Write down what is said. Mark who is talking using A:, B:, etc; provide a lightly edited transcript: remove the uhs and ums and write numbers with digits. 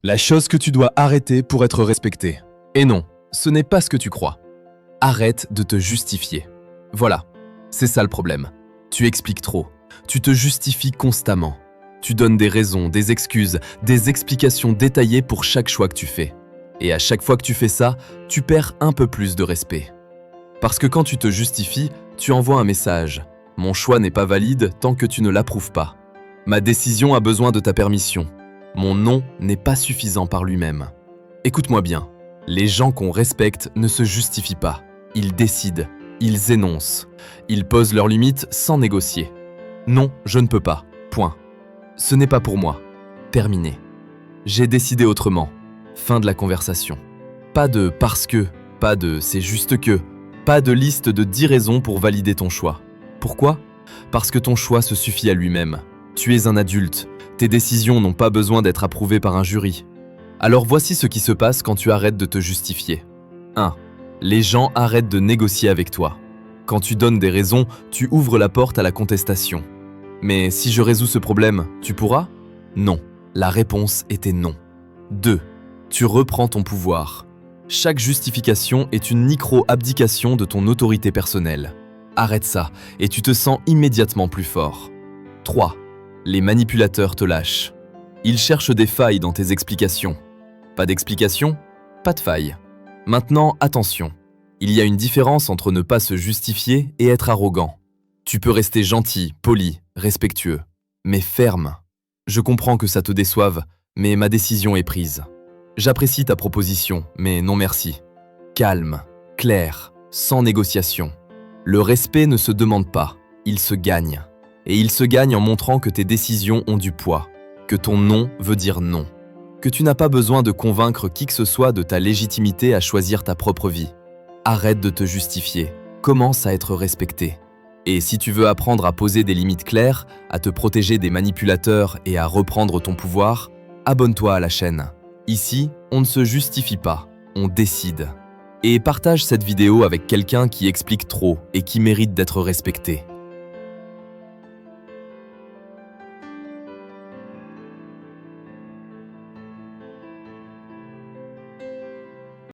A: La chose que tu dois arrêter pour être respecté. Et non, ce n'est pas ce que tu crois. Arrête de te justifier. Voilà, c'est ça le problème. Tu expliques trop. Tu te justifies constamment. Tu donnes des raisons, des excuses, des explications détaillées pour chaque choix que tu fais. Et à chaque fois que tu fais ça, tu perds un peu plus de respect. Parce que quand tu te justifies, tu envoies un message. Mon choix n'est pas valide tant que tu ne l'approuves pas. Ma décision a besoin de ta permission. Mon non n'est pas suffisant par lui-même. Écoute-moi bien, les gens qu'on respecte ne se justifient pas. Ils décident, ils énoncent, ils posent leurs limites sans négocier. Non, je ne peux pas. Point. Ce n'est pas pour moi. Terminé. J'ai décidé autrement. Fin de la conversation. Pas de parce que, pas de c'est juste que, pas de liste de 10 raisons pour valider ton choix. Pourquoi ? Parce que ton choix se suffit à lui-même. Tu es un adulte. Tes décisions n'ont pas besoin d'être approuvées par un jury. Alors voici ce qui se passe quand tu arrêtes de te justifier. 1. Les gens arrêtent de négocier avec toi. Quand tu donnes des raisons, tu ouvres la porte à la contestation. Mais si je résous ce problème, tu pourras ? Non. La réponse était non. 2. Tu reprends ton pouvoir. Chaque justification est une micro-abdication de ton autorité personnelle. Arrête ça et tu te sens immédiatement plus fort. 3. Les manipulateurs te lâchent. Ils cherchent des failles dans tes explications. Pas d'explication ? Pas de faille. Maintenant, attention. Il y a une différence entre ne pas se justifier et être arrogant. Tu peux rester gentil, poli, respectueux, mais ferme. Je comprends que ça te déçoive, mais ma décision est prise. J'apprécie ta proposition, mais non merci. Calme, clair, sans négociation. Le respect ne se demande pas, il se gagne. Et il se gagne en montrant que tes décisions ont du poids, que ton non veut dire non, que tu n'as pas besoin de convaincre qui que ce soit de ta légitimité à choisir ta propre vie. Arrête de te justifier, commence à être respecté. Et si tu veux apprendre à poser des limites claires, à te protéger des manipulateurs et à reprendre ton pouvoir, abonne-toi à la chaîne. Ici, on ne se justifie pas, on décide. Et partage cette vidéo avec quelqu'un qui explique trop et qui mérite d'être respecté.